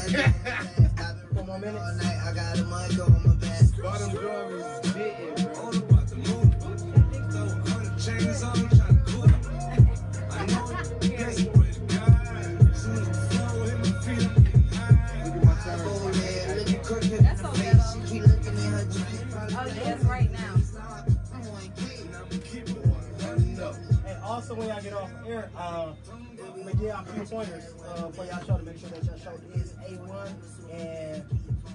4 more minutes. Bottom drum is hitting, bro. Also, when y'all get off air, I'm gonna give y'all a few pointers for y'all show to make sure that your show is A1 and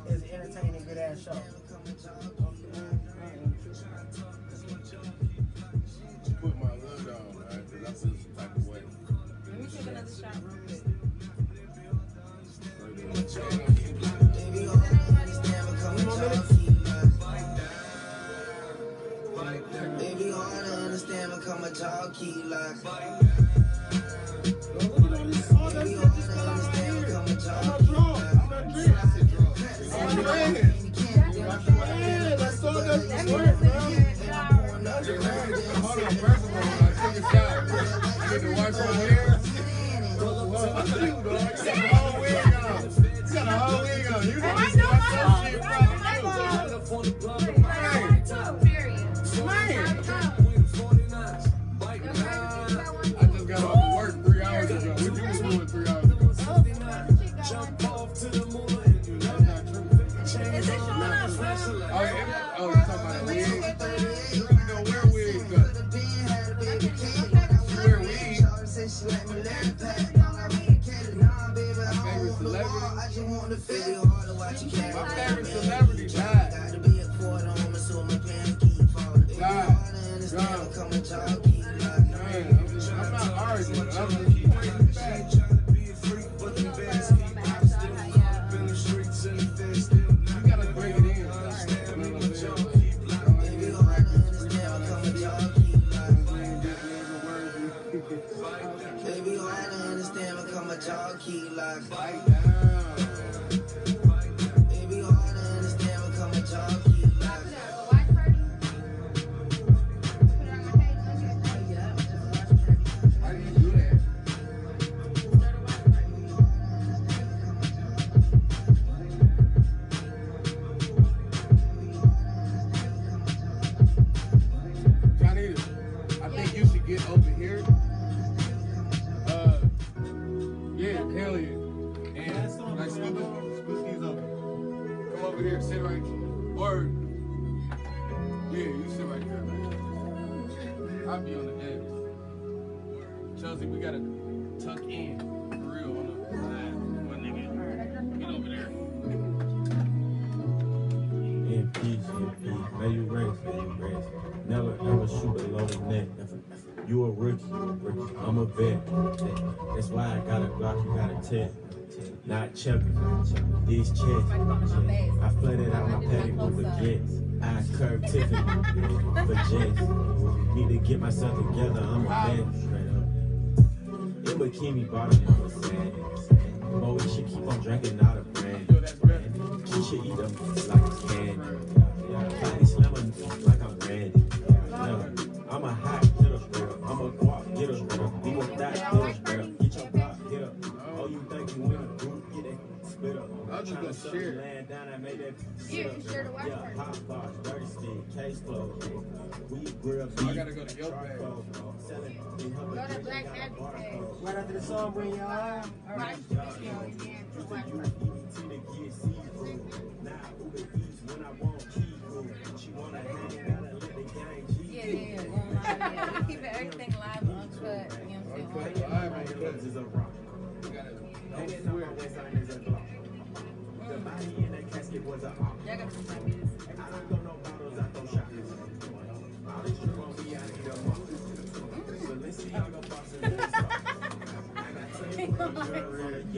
is an entertaining, good ass show. Put my hood on, right? Because I feel some type of way. Let me take another shot real quick. Baby, hard to understand, become a talkie like. Baby, hard to understand, become a talkie like. Let's talk about this work, bro. Hold on, first of all, take a shot. I need to wash my hair. What you, dog? You got a whole wig on. You got a whole wig on. You know this shit I just got off of work 3 hours ago. What you was doing 3 hours ago? Jump off to the moon. That's not true. Is it showing up, bro? Oh, you talking about a wig? You really don't wear wigs, though. You wear wigs. My favorite celebrity died. I'm not arguing. I'm just bringing it back. You gotta bring it in. Baby, hard to understand, become a talkie like. Fight down. Baby, hard to understand, become a talkie like. How do you do that? Johnita, I think you should get over here. Yeah, hell yeah. And like scoop these over. Come over here, sit right. Or yeah, you sit right there, man. I'll be on the edge. Chelsea, we gotta tuck in for real on the side. One nigga, get over there. In peace, may you rest, Never ever shoot below the neck. You a rookie, I'm a vet. That's why I got a Glock, you got a tech. Not checking, these checks. I flooded out my paddock with baguettes. I curved Tiffany for jets. Need to get myself together, I'm a vet. In bikini bottom, I'm a sad. Boy, she keep on drinking out of brand. She should eat them like a candy. Body slamming like I'm Randy. I'm a hot hitter, girl. I'm a guap hitter, girl. Be with that hitter, girl. Get your block hitter. Oh, you think you in a group? Get that spit up. I'm just gonna share. Laying down, I made that You can share the watch party. hot box, dirty stick, case closed. We grill beef. I gotta go to your bag. Go to Black Magic page. Right after the song, bring y'all out. All right. Yeah. Keep everything live uncut. You know what I'm saying? Live on clubs is a rock. You gotta swear. The body in that casket was a Y'all gotta remind me this. I don't throw no bottles, I throw shots. All this shit won't be out of here. Balenciaga boss in this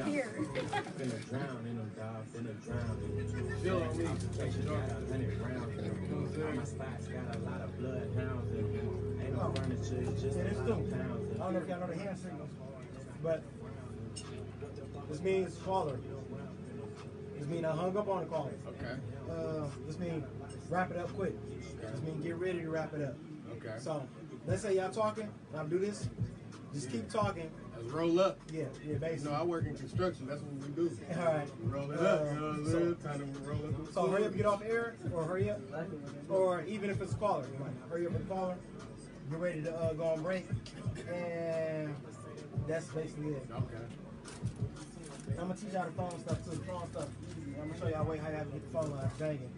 Here. finna drown in them, dog. Finna drown in them. Chill on me. Application got 100 rounds in them. All my spots got a lot of bloodhounds in them. Ain't no furniture, it's just Yeah, a this lot too. of pounds in I don't know if y'all know the hand signals, but this means caller. This means I hung up on the caller. Okay. This means wrap it up quick. This means get ready to wrap it up. Okay. So let's say y'all talking, and I'll do this. Just keep talking, roll up. Yeah, You basically. know, I work in construction. That's what we do. All right. Roll it up. You know what I'm saying? Time to roll up. So hurry up, get off air, or hurry up, or even if it's a caller, like, hurry up with the caller. Get ready to go on break, and that's basically it. Okay. I'm gonna teach y'all the phone stuff too. The phone stuff easy. I'm gonna show y'all how to get the phone lines banging.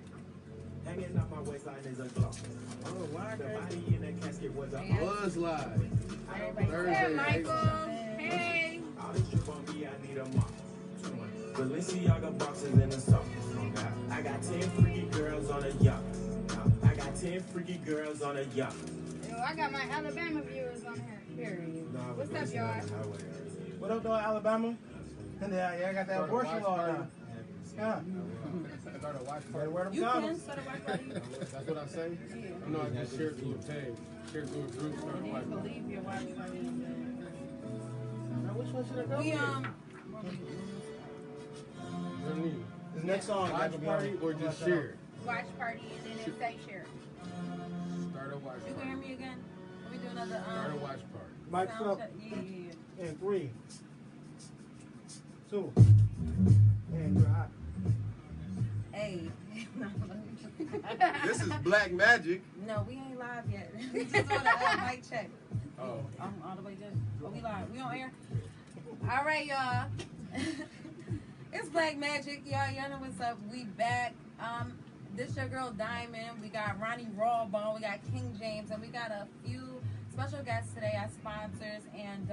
Hanging off my waistline is a Glock. Oh, why The can't body in that casket was a Buzz Live. Everybody Thursday, hey, Michael. Hey. All this trip on me, I need a mop. Balenciaga boxes in the socks. I got 10 freaky girls on a yacht. I got 10 freaky girls on a yacht. Yo, I got my Alabama viewers on here. Period. What's up, y'all? What up, though, Alabama? And yeah, I got that abortion law now. Yeah. Start a watch Better party. wear them You can condoms. start a watch party. That's what I say? No, I just shared through a page. Shared through a group. Start a You watch didn't party. believe your watch party. Now, which one should I go We with? What do you need? This next song, Watch party or just share? Watch party and then it say share. Start a watch You can hear party. me again? Let me do another Start a watch party. Mike's sound up check. Yeah. in 3, 2, and you're hot. Hey. This is Black Magic. No, we ain't live yet. We just doing a mic check. Oh. I'm all the way just. Oh, we live. We on air. All right, y'all. It's Black Magic, y'all. Y'all know what's up. We back. This your girl Diamond. We got Ronnie Rawbone. We got King James, and we got a few special guests today as sponsors, and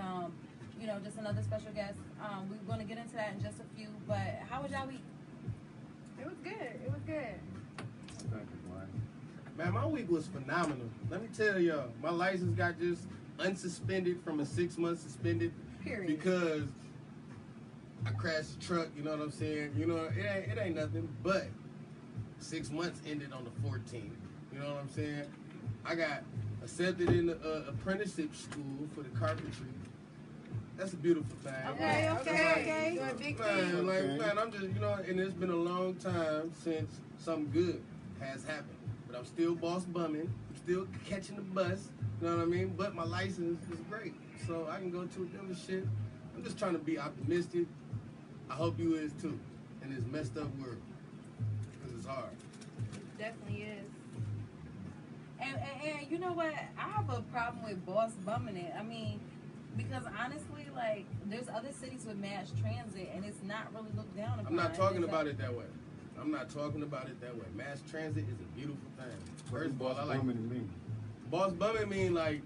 you know, just another special guest. We're gonna get into that in just a few. But how was y'all week? It was good. It was good. Man, my week was phenomenal. Let me tell y'all, my license got just unsuspended from a 6-month suspended Period. because I crashed the truck. You know what I'm saying? You know, it ain't nothing. But 6 months ended on the 14th. You know what I'm saying? I got accepted in the apprenticeship school for the carpentry. That's a beautiful thing. Okay. Doing big things. Man, like, man, I'm just, you know, and it's been a long time since something good has happened. But I'm still boss bumming. I'm still catching the bus. You know what I mean? But my license is great. So I can go to a dealership. I'm just trying to be optimistic. I hope you is too. In this messed up world. Because it's hard. Definitely is. And you know what? I have a problem with boss bumming it. I mean, because honestly, like, there's other cities with mass transit, and it's not really looked down upon. I'm not talking about it that way. I'm not talking about it that way. Mass transit is a beautiful thing. First of all, I like boss bumming mean like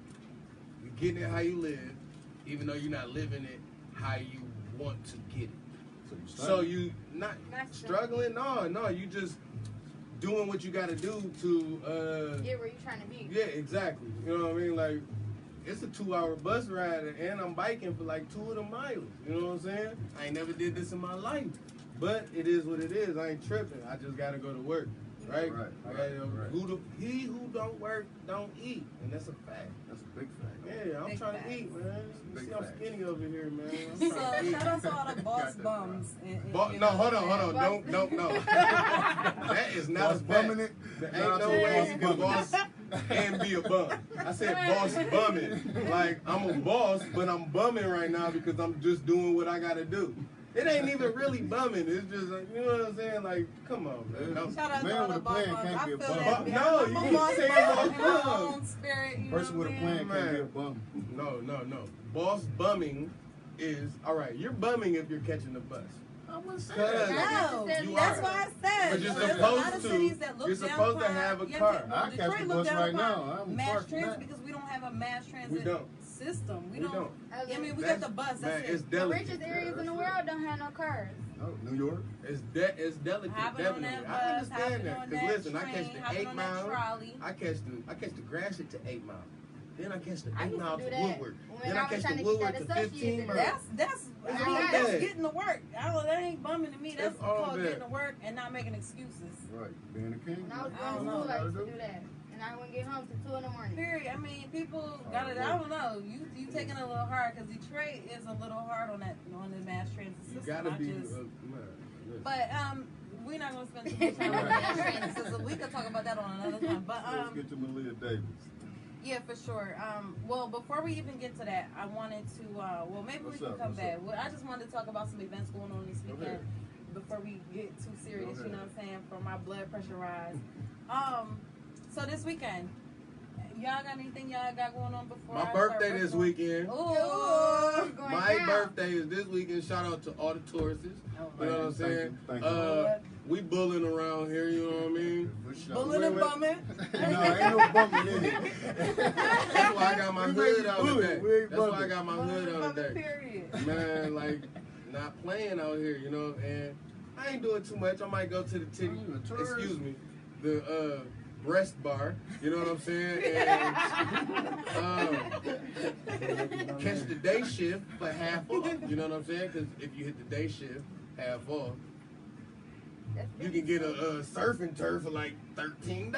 you getting it how you live, even though you're not living it how you want to get it. So you not struggling? No, you just doing what you got to do to Get where you're trying to be. yeah, exactly. You know what I mean? Like, it's a 2-hour bus ride, and I'm biking for like 2 of the miles. You know what I'm saying? I ain't never did this in my life, but it is what it is. I ain't tripping. I just gotta go to work, right? He who don't work don't eat, and that's a fact. That's a big fact. Yeah, I'm Big trying fact. to eat, man. You Big see, I'm fact. skinny over here, man. I'm So trying to eat. shout out to all the boss bums. No, hold on. Don't, no. That is not Boss a fact. bumming it? There Shout ain't out no to way boss you can bumming. boss and be a bum. I said boss bumming. Like, I'm a boss, but I'm bumming right now because I'm just doing what I gotta do. It ain't even really bumming. It's just, like, you know what I'm saying? Like, come on, man. No. Shout out to Man all with the a boss plan bums. can't I be a feel bum. that. No, I'm you a keep boss saying bum boss in my bum. own spirit. You Person know with a what plan I'm can't be a Man. bum. No. Boss bumming is, all right, you're bumming if you're catching the bus. I'm gonna say Cause that. No, You that's are. why I said. But you're there's a lot supposed of to. cities that look You're down supposed to upon- have a yeah, car. Detroit I catch look the down bus right upon now. I'm mass parked transit now. because we don't have a mass transit We don't. system. We We don't. don't. I mean, we That's- got the bus. Man, That's it's it. The delicate. richest areas in the world don't have no cars. Oh, New York. It's delicate, Hopping on definitely. that I bus, understand hopping that. on Cause that listen, I catch train, the hopping 8 on that mile. trolley. I catch the Gratiot to 8 mile. Then I catch the I 8 used to mile do to that Woodward. when Then I I was catch trying the to get Woodward that to associate's 15 degree. mile. That's It's I all mean, that's bad. getting to work. That ain't bumming to me. That's It's all called bad. getting to work and not making excuses. Right. Being a king. When I was I going to don't school, know. I used to do that. And I wouldn't get home till 2 in the morning. Period. I mean, people got it. I don't know. You taking it a little hard because Detroit is a little hard on the mass transit You system. gotta I be. just- Man, listen. But we're not gonna spend too much time on the mass transit system. We could talk about that on another time. But Let's get to Malia Davis. Yeah, for sure. Well, before we even get to that, I wanted to. Well, maybe What's we can up? come What's back. up? Well, I just wanted to talk about some events going on this Go weekend ahead. before we get too serious. Go You know ahead. what I'm saying? For my blood pressure rise. So this weekend, y'all got anything y'all got going on before? My birthday this weekend. Ooh. Going My down. birthday is this weekend. Shout out to all the tourists. You know what I'm Thank you, saying? thank you. We bulling around here, you know what I mean? For sure. Bulling and bumming. No, ain't no bumping in it. That's why I got my We hood ain't on bulling, today. we ain't That's why I bumping. got my hood on Bumming, today. period. Man, like, not playing out here, you know? And I ain't doing too much. I might go to the titty, You a tourist? excuse me, the breast bar, you know what I'm saying? And catch the day shift for half off, you know what I'm saying? Because if you hit the day shift, half off, you can get a surfing turf for like $13.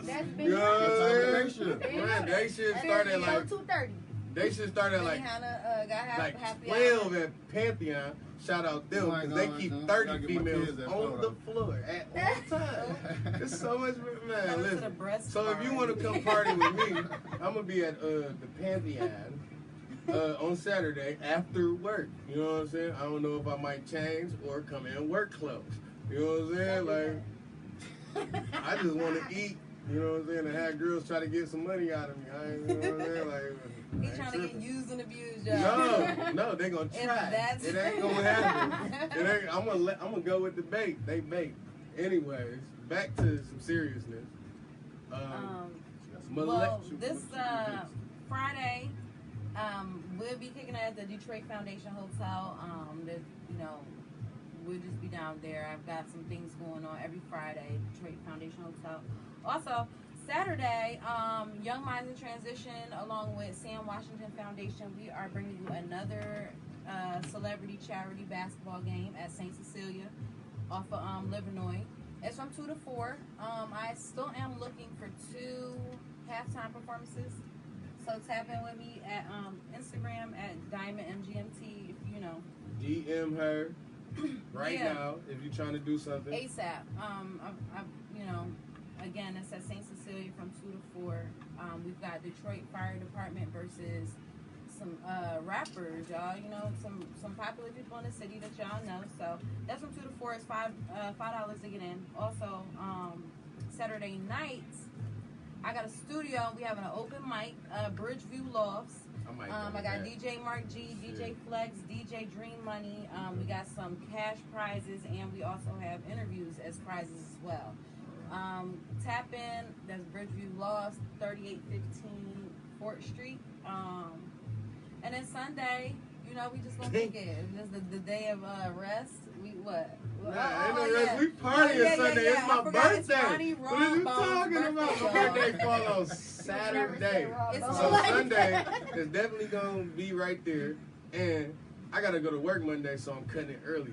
That's big. You know what What time I'm of saying? day shift? Man, they should start at like 2:30. they should start at like got happy 12 at Pantheon. Shout out them Oh my because they God, keep son. 30 Gotta get my females kids at on the photo. floor at all times. It's so much, man. Go to the Listen. breast So if bar. you want to come party with me, I'm gonna be at the Pantheon on Saturday after work. You know what I'm saying? I don't know if I might change or come in work clothes. You know what I'm saying? Like, I just want to eat. You know what I'm saying? And have girls try to get some money out of me. I ain't, you know what I'm saying? Like, I He's ain't trying to get tripping. used and abused, y'all. No, they gonna If try. that's- It ain't gonna happen. It ain't. I'm gonna go with the bait. They bait. Anyways, back to some seriousness. Well, this Friday, we'll be kicking it at the Detroit Foundation Hotel. That, you know, we'll just be down there. I've got some things going on every Friday, Detroit Foundation Hotel. Also, Saturday, Young Minds in Transition, along with Sam Washington Foundation, we are bringing you another celebrity charity basketball game at St. Cecilia off of Livernois. It's from 2 to 4. I still am looking for 2 halftime performances. So tap in with me at Instagram at DiamondMGMT if you know. DM her right Yeah. now if you're trying to do something. ASAP. You know, again, it's at St. Cecilia from 2 to 4. We've got Detroit Fire Department versus some rappers, y'all. You know, some popular people in the city that y'all know. So that's from 2 to 4. It's $5 to get in. Also, Saturday nights, I got a studio. We having an open mic, Bridgeview Lofts. I I got DJ Mark G, DJ Flex, DJ Dream Money. We got some cash prizes, and we also have interviews as prizes as well. Tap in. That's Bridgeview Lofts, 3815 Fort Street. And then Sunday, you know, we just gonna kick it. It's just the day of rest. We what? Nah, ain't no rest. We partying Sunday. It's my birthday. What are you talking about? My birthday fall on Saturday. It's So like- Sunday is definitely gonna be right there. And I gotta go to work Monday, so I'm cutting it early.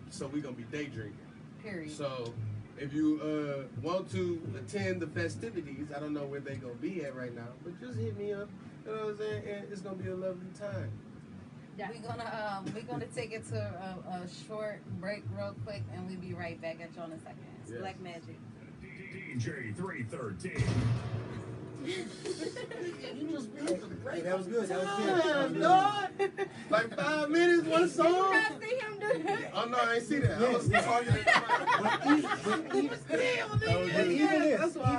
So we gonna be day drinking. Period. So if you want to attend the festivities, I don't know where they gonna be at right now, but just hit me up. You know what I'm saying? And it's gonna be a lovely time. We're gonna take it to a short break real quick, and we'll be right back at you in a second. It's Yes. Black Magic. DJ 313. Hey, that was good. That was good. That was Damn, good. dog. Like 5 minutes, one song. I see him do that. Oh no, I ain't see that. I was talking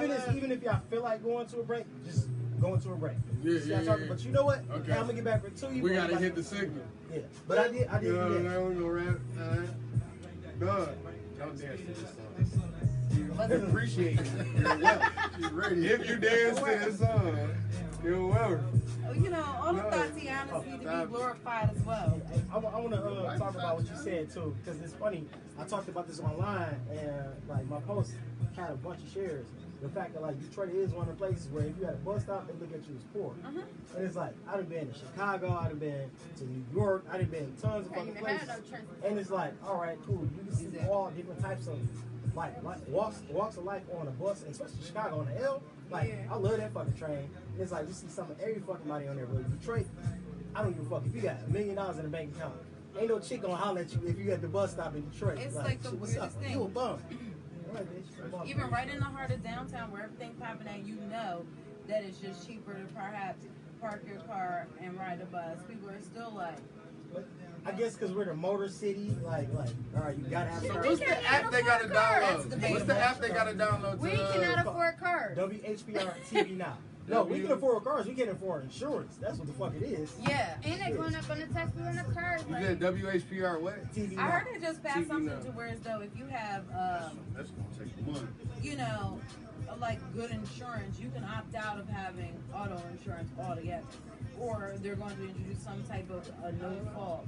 to Even if y'all feel like going to a break, just go into a break. Yeah, See, yeah, I'm talking- yeah. But you know what? Okay. I'm gonna get back to you. We but gotta like- hit the signal. Yeah, but I did You know what do I'm that. saying? We gonna wrap. Done. Don't dance to this song. But Appreciate it. You're welcome. She's ready. If you dance to this song, you're welcome. you know, all the No. Tatianas need to Stop. be glorified as well. Hey, I want to talk about what you said too, because it's funny. I talked about this online, and like my post had a bunch of shares. The fact that like Detroit is one of the places where if you had a bus stop, they look at you as poor. And it's like I done been to Chicago, I done been to New York, I done been to tons of Ain't other even places. had no transportation. And it's like, all right, cool. You can see all different types of like walks of life on a bus, and especially Chicago on the L. Like Yeah. I love that fucking train. It's like you see some of every fucking body on there. But Detroit, I don't give a fuck if you got $1 million in the bank account. Ain't no chick gonna holler at you if you at the bus stop in Detroit. It's like the shit, what's weirdest up? thing. You a bum. All right, bitch. I'm off. Even right in the heart of downtown where everything's popping at, you know, that it's just cheaper to perhaps park your car and ride a bus. People are still like, I guess because we're the motor city, like, all right, you gotta have a So car. what's the app they gotta That's download? debatable. What's the app they gotta download? We to, cannot afford cars. WHPR TV now. No, we can afford cars. We can't afford insurance. That's what the fuck it is. yeah. And they're going up on the taxes on the cars. You Like, said WHPR what? TV I now. heard it just passed TV something now. to where as though if you have, That's gonna take money. you know, like good insurance, you can opt out of having auto insurance altogether. Or they're going to introduce some type of a no fault.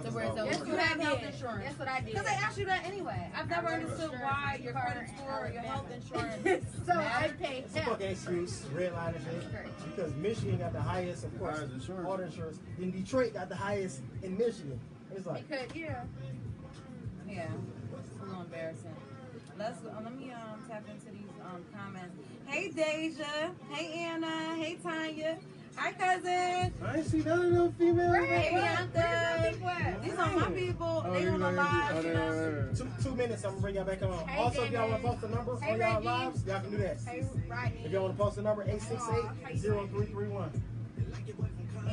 So whereas though that's if you what I have health did. insurance. That's what I did. Because they ask you that anyway. I've never understood why your credit score or your health insurance So I matters. paid It's a fucking excuse, red line and shit. Because Michigan got the highest, of course, Highest insurance. auto insurance. Then Detroit got the highest in Michigan. It's like, Because, yeah. Yeah, it's a little embarrassing. Let me tap into these comments. Hey Deja, hey Anna, hey Tanya, hi cousin. I ain't see none of them females. Hey Bianca. These are my people. Oh, They you on the know, live. You know. 2 minutes, I'm gonna bring y'all back on. Hey, Also, if y'all want to David. post a number Hey, on y'all Reggie. lives, y'all can do that. Hey, Rodney. If y'all want to post a number, 868-0331.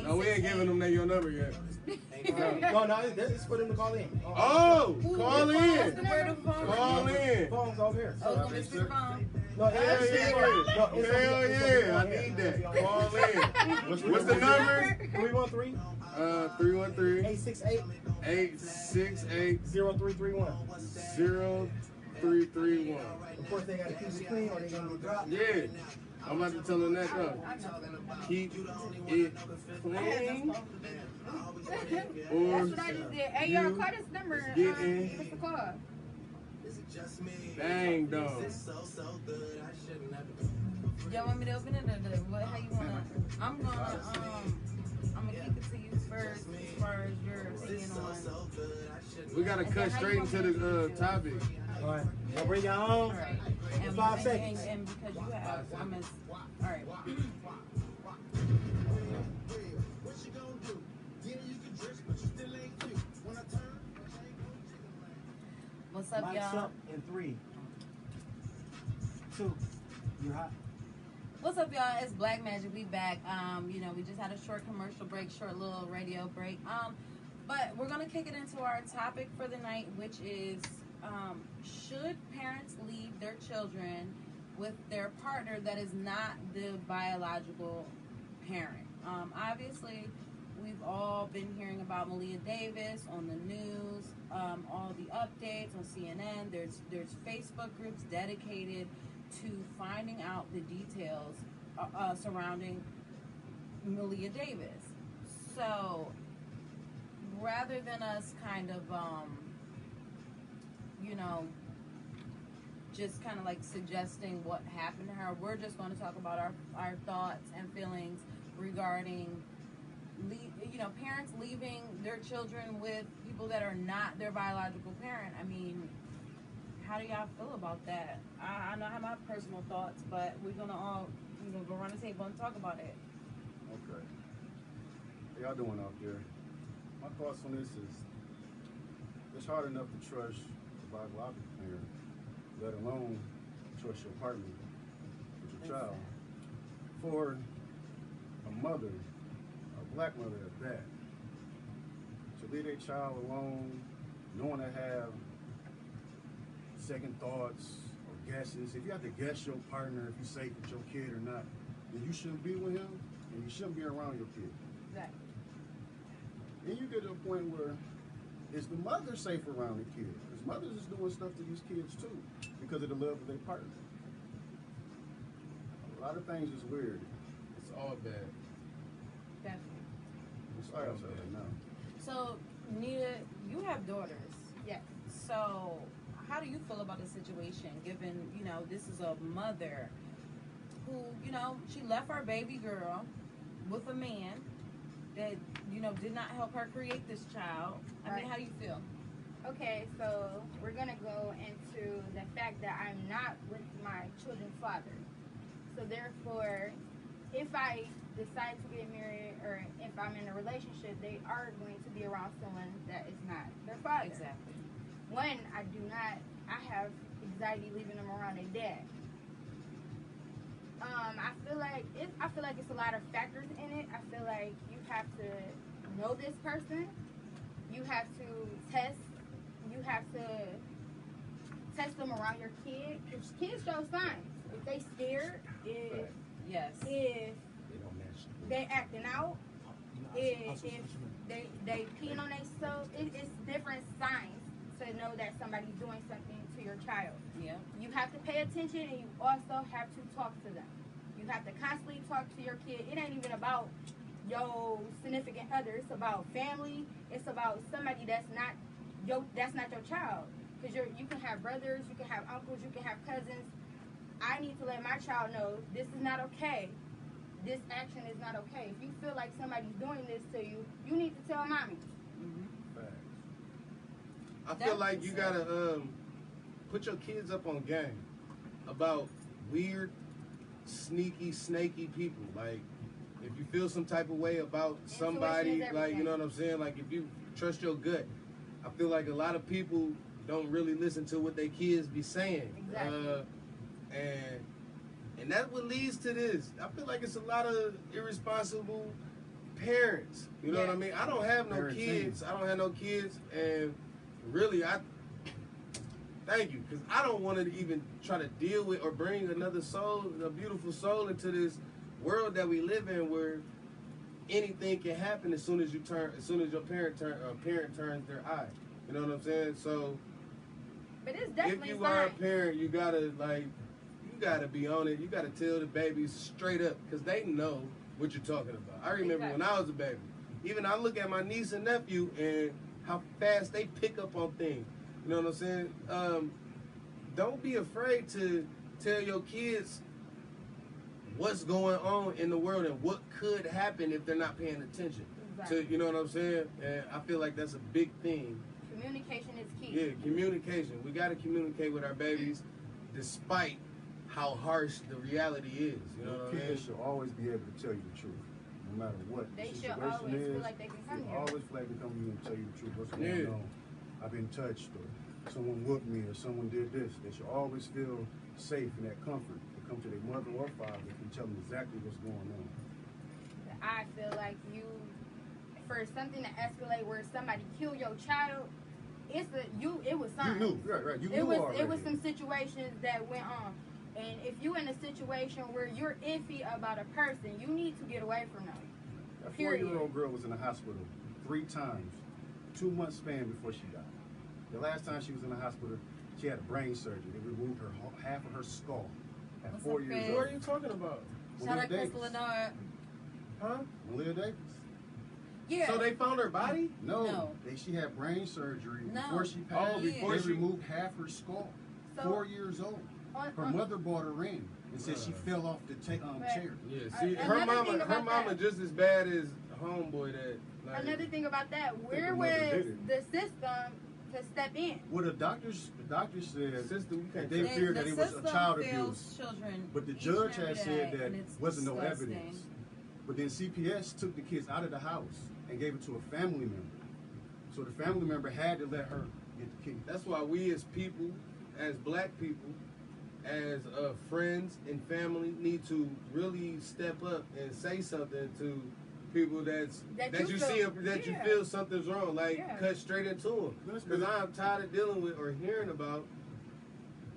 No, we ain't giving them your number yet. No, it's for them to call in. Oh, call in. Where the phone? Call in. Phone's over here. Oh, it's gonna be speakerphone. No, Hell yeah. it's Hell yeah. I need that. Call in. What's the number? 313 313 868 868 0331. 0331. Of course, they got to keep it clean or they going to get dropped. Yeah. I'm about to tell them that though. Keep it clean. That's what I just did. Hey, y'all, call this number. Get in. Give us a call. Dang dog. Y'all want me to open it or what? How you wanna? I'm gonna kick it to you first as far as your opinion on. We gotta cut straight into the topic. All right. I'll bring y'all on. Right. In 5 seconds. And because you have, all right. What's up, Mike's y'all? up in 3, 2. You're hot. What's up, y'all? It's Black Magic. We back. We just had a short commercial break, short little radio break. But we're gonna kick it into our topic for the night, which is should parents leave their children with their partner that is not the biological parent? Obviously, we've all been hearing about Malia Davis on the news, all the updates on CNN. There's Facebook groups dedicated to finding out the details surrounding Malia Davis. So rather than us kind of, just kind of like suggesting what happened to her, we're just going to talk about our thoughts and feelings regarding, parents leaving their children with people that are not their biological parent. I mean, how do y'all feel about that? I know I have my personal thoughts, but we're gonna all go around the table and talk about it. Okay. How y'all doing out there? My thoughts on this is it's hard enough to trust the biological parent, let alone trust your partner with your child. For a mother, a black mother at that, to leave their child alone, knowing they have second thoughts or guesses. If you have to guess your partner, if you're safe with your kid or not, then you shouldn't be with him and you shouldn't be around your kid. Exactly. Then you get to a point where is the mother safe around the kid? Because mothers is doing stuff to these kids too because of the love of their partner. A lot of things is weird. It's all bad. Definitely. It's all bad now. So, Nita, you have daughters. Yes. So, how do you feel about the situation, given, this is a mother who, she left her baby girl with a man that, did not help her create this child. I mean, Right. how do you feel? Okay, so we're going to go into the fact that I'm not with my children's father. So therefore, if I decide to get married or if I'm in a relationship, they are going to be around someone that is not their father. Exactly. One, I have anxiety leaving them around their dad. I feel like it's a lot of factors in it. I feel like you have to know this person. You have to test. You have to test them around your kid. Because kids show signs. If they scared, if Yes. they acting out, if they peeing on themselves, it's different signs to know that somebody's doing something to your child. Yeah. You have to pay attention, and you also have to talk to them. You have to constantly talk to your kid. It ain't even about your significant other. It's about family. It's about somebody that's not your child. Because you can have brothers, you can have uncles, you can have cousins. I need to let my child know this is not okay. This action is not okay. If you feel like somebody's doing this to you, you need to tell mommy. I feel like you gotta put your kids up on game about weird, sneaky, snaky people. Like, if you feel some type of way about somebody, like, you know what I'm saying? Like, if you trust your gut, I feel like a lot of people don't really listen to what their kids be saying. Exactly. And that's what leads to this. I feel like it's a lot of irresponsible parents. You know what I mean? I don't have no kids. I don't have no kids, and really, thank you, because I don't want to even try to deal with or bring another soul, a beautiful soul, into this world that we live in, where anything can happen as soon as your parent turns their eye. You know what I'm saying? So, but it's definitely if you are a parent, you gotta be on it. You gotta tell the babies straight up, because they know what you're talking about. I remember when I was a baby. Even I look at my niece and nephew and how fast they pick up on things. You know what I'm saying? Don't be afraid to tell your kids what's going on in the world and what could happen if they're not paying attention. Exactly. To, you know what I'm saying? And I feel like that's a big thing. Communication is key. Yeah, communication. We got to communicate with our babies despite how harsh the reality is. You know what I mean? Kids should always be able to tell you the truth, no matter what They the should situation always is. feel like they can come should here. always feel like they come to you and tell you the truth. What's going on? I've been touched, or someone whooped me, or someone did this. They should always feel safe in that comfort to come to their mother or father and tell them exactly what's going on. I feel like for something to escalate where somebody kill your child, it was something. You knew, right? You knew already. It was some situations that went on. And if you in a situation where you're iffy about a person, you need to get away from them. That 4-year-old girl was in the hospital 3 times, 2 months span before she died. The last time she was in the hospital, she had a brain surgery. They removed half of her skull at 4 years old. What are you talking about? Shout out Chris Leonard. Huh? Malia Davis. Yeah. So they found her body? No. She had brain surgery before she Oh, passed. before they she removed half her skull. So- 4 years old. Her mother brought her in and said she fell off the chair. Yeah, see, Another thing her about mama that- just as bad as homeboy that. Like, Another thing about that, where her was mother did it. the system to step in? Well, the doctors said system, you can't that they feared that it was a child fails abuse. Children But the each judge and had every said day, that and it's wasn't no disgusting. evidence. But then CPS took the kids out of the house and gave it to a family member. So the family member had to let her get the kids. That's why we as people, as black people, as friends and family, need to really step up and say something to people that you feel something's wrong. Like, cut straight into them. Because I'm tired of dealing with or hearing about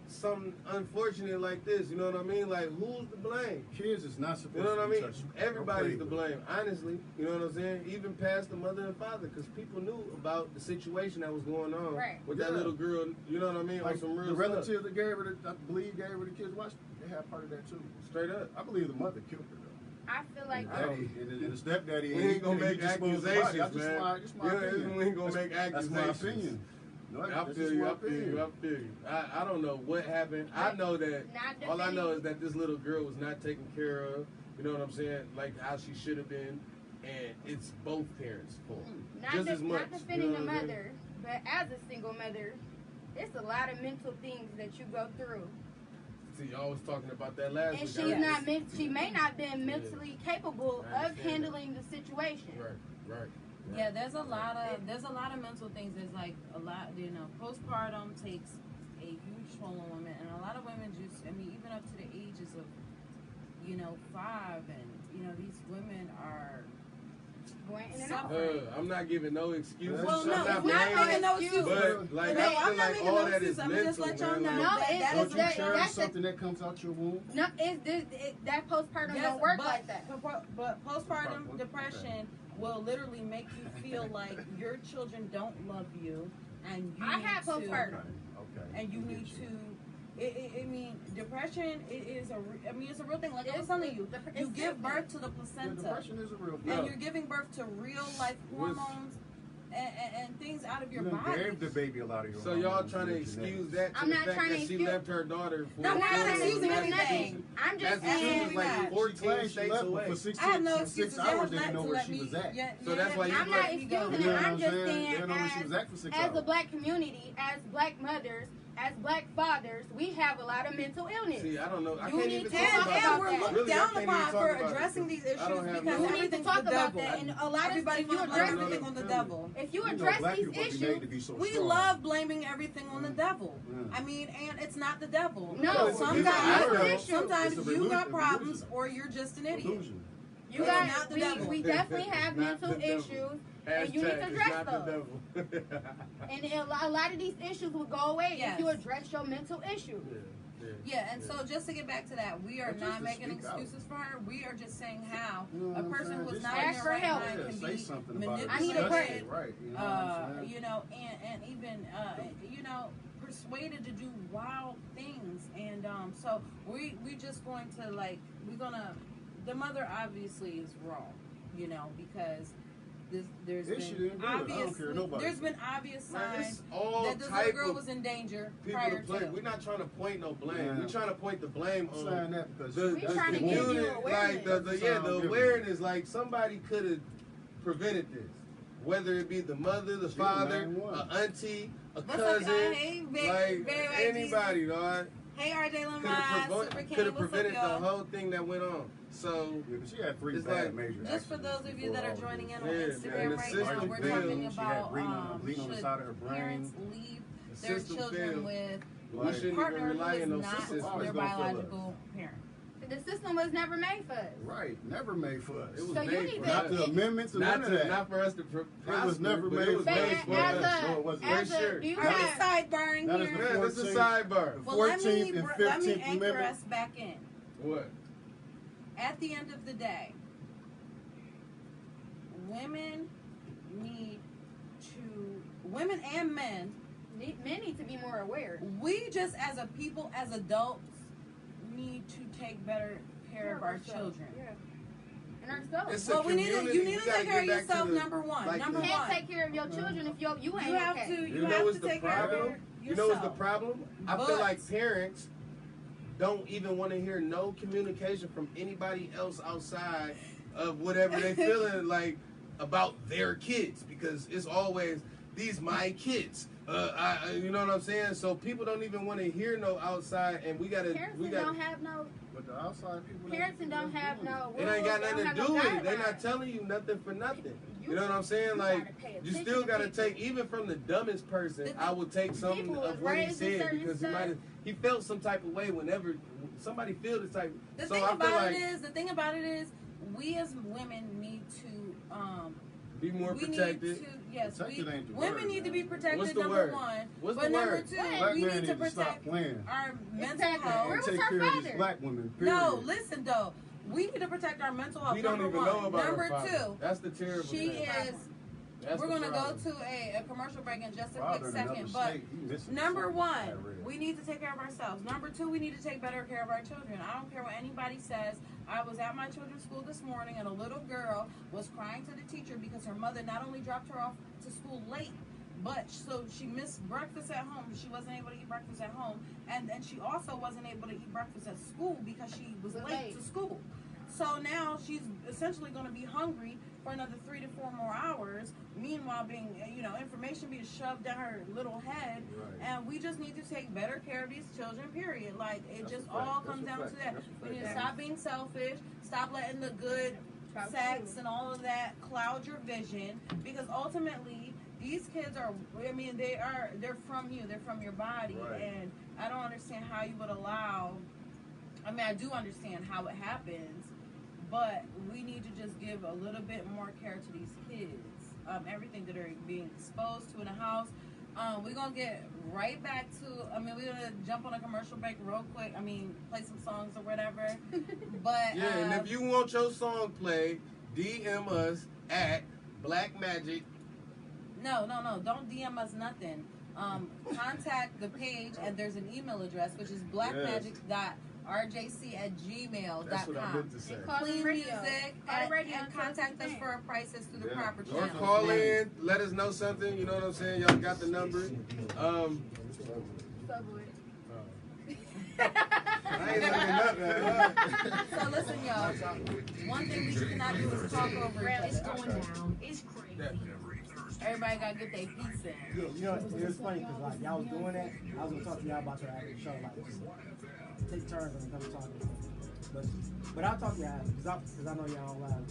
something unfortunate like this. You know what I mean? Like, who's to blame? Kids is not supposed You know what I to be mean? touched. Everybody's to blame, honestly. You know what I'm saying? Even past the mother and father, because people knew about the situation that was going on with that little girl. You know what I mean? Like on some real the stuff. relatives that gave her, I believe, gave her the kids watch. They had part of that too. Straight up. I believe the mother killed her though. I feel like And the stepdaddy. We ain't gonna he make disposed of the body. accusations, That's man. just my opinion. We ain't gonna make That's accusations. my opinion. No, I that's feel just you. my I feel opinion. you. I feel you. I don't know what happened. I know that all I know is that this little girl was not taken care of. You know what I'm saying? Like how she should have been, and it's both parents' fault. Just as much. Not defending you know the what I'm saying? mother, but as a single mother, it's a lot of mental things that you go through. See, y'all was talking about that last And week. she's not she may not been mentally capable of handling the situation. Right. Yeah, there's a lot of mental things. There's like a lot, postpartum takes a huge toll on women, and a lot of women even up to the ages of 5, and these women are Going in and out. I'm not giving no excuses. Well, no, I'm it's not blaming, making no excuses. But like, No, I feel I'm not like making all no that is excuses. I'ma just mental, let y'all man. know. No, Like, it's Don't you that, cherish that's something that comes out your womb? no, that postpartum Yes, don't work but, like that. But postpartum depression will literally make you feel like your children don't love you, and you I need had to, postpartum. Okay. and you need to. I mean, depression is it's a real thing. Like I was It's- telling you, it's you give sickness. birth to the Yeah, placenta, depression is a real thing. and you're giving birth to real life hormones and things out of your You done body. gave the baby a lot of your So y'all hormones trying to and your excuse genetics. that to I'm the not fact trying to that she excuse- left her daughter for No, I'm not trying to excuse anything. anything. I'm just That's saying. true, like that. 14 She claimed she states left, away. but for 6 I have no excuses. Y'all hours, have they not didn't know to where let she me. was at. So that's why you I'm not excusing You it. know what I'm I'm just saying? They saying, didn't know where she was at for 6 as hours. a black community, as black mothers, as black fathers, we have a lot of mental illness. See, I don't know. I You can't need even to talk talk about about we're that. looked Really, I down can't even upon talk for about it. addressing these issues I don't have because no- You need to everything's talk the about devil. that, and a lot of Everybody if you wants to blame address everything on the devil. if you You know, address black these people be made issues, to be so We strong. love blaming everything on the devil. Yeah. I mean, and it's not the devil. No, it's a sometimes issue. sometimes It's a you got illusion. problems or you're just an idiot. Illusion. you It's guys, not the devil. we definitely have Not mental the devil. issues, and you need Hashtag, to it's address not the those. devil. And a lot of these issues will go away Yes. if you address your mental issues. Yeah, and so just to get back to that, we are But just not to making speak out. excuses for her. We are just saying how You know what a I'm person saying? who's Just not ask in their for right help. mind Yeah, can say be something about it. I need a Discuss break. it, right? You know what I'm saying? And even persuaded to do wild things, and so we just going to the mother obviously is wrong, because there's If she been didn't do it, I don't obvious care nobody there's says. been obvious Man, signs it's all that this little type girl of was in danger people prior to blame. to. We're not trying to point no blame. Yeah. We're trying to point the blame I'm on saying that because the We trying to give you community, awareness. like the Sound awareness. Like somebody could have prevented this, whether it be the mother, the She the father, main one. a auntie, a What's up, cousin, hey, like very white anybody, dog. Hey, RJ Could Lamont, Super have King, what's up, prevented the y'all? whole thing that went on. So Yeah, but she had 3 It's bad like- major Just for accidents those of you before that are all joining this. in on Yeah, man, Instagram the right system now, we're failed. talking She had about bleeding on the should side of her brain. parents leave the their system children failed. with We Like- shouldn't even partner who rely is on no not system. Always their gonna feel us. biological parent. The system was never made for us. Right, never made for us. It was So you made need for to- Not us. the amendments and Not none of that. not for us to prosper, was never but made it was for But made us. for as us. No, it wasn't. a, as For sure. a, do you Are we have, sidebarring That is here? the Yeah, this is a 14th. sidebar. Well, let 14th me and let me 15th anchor Amendment. us back in. What? At the end of the day, women and men, men need to be more aware. we just as a people, as adults, need to take better care of our children. Yeah. And ourselves. It's Well, a you need community. to gotta take care of get back to yourself. the- Number one. like Number the- You one. can't take care of your children if you ain't You have okay. to. You You know have what's to the take care of problem? You yourself. know what's the problem? I feel But- like parents don't even want to hear no communication from anybody else outside of whatever they feeling like about their kids, because it's always these my kids. You know what I'm saying? So people don't even want to hear no outside, and we gotta. Parents don't have no. But the outside people. Parents don't have no. It ain't got rules, nothing they don't to have do no with it. They're not guidelines. telling you nothing for nothing. You know what I'm saying? You Like, gotta pay you attention still to gotta people. take, even from the dumbest person, I would take something People of what he raised in said, certain because stuff. he felt some type of way whenever somebody feel this type. The So thing I feel about like the thing about it is, we as women need to be more we protected. need to, yes, Protected ain't the women word, need to be man. protected. What's the number word? one, What's but the number word? two, Black we men need to need to stop protect playing. our mental Exactly. health. Where And was take her care of these father? black women. Period. No, listen though, we need to protect our mental health. We don't number even one. know about number our father. two, That's the terrible she thing. is. That's We're the gonna go problem. to a commercial break in just a Father quick in another second, but. state, he missing Number something. one, I read. we need to take care of ourselves. Number two, we need to take better care of our children. I don't care what anybody says. I was at my children's school this morning and a little girl was crying to the teacher because her mother not only dropped her off to school late, but so she missed breakfast at home. She wasn't able to eat breakfast at home. And then she also wasn't able to eat breakfast at school because she was late to school. So now she's essentially going to be hungry for another 3 to 4 more hours. Meanwhile, being, information being shoved down her little head. Right. And we just need to take better care of these children, period. Like, it That's just a fact. all That's comes a down fact. to that. That's a We need to fact. stop being selfish, stop letting the good Stop sex cheating. and all of that cloud your vision, because ultimately these kids are, they're from you, they're from your body. Right. And I don't understand how you would allow I mean, I do understand how it happens, but we need to just give a little bit more care to these kids. Everything that they're being exposed to in the house. We're going to get right back to, I mean, we're going to jump on a commercial break real quick. I mean, play some songs or whatever. But yeah, and if you want your song played, DM us at Black Magic. No. Don't DM us nothing. Contact the page, and there's an email address, which is blackmagic.rjc@gmail.com. That's what I meant to say. Clean music, and contact us for our prices through the proper Or channels. call in, let us know something. You know what I'm saying? Y'all got the number. I ain't looking up, man. So listen, y'all. One thing we cannot do is talk over each It's other. going down. It's crazy. Everybody gotta get their piece in. Yeah, you know, it was funny because like y'all was doing that. I was gonna talk to y'all about your after the show, like just take turns and come talking. But I'll talk to y'all after because I know y'all on live.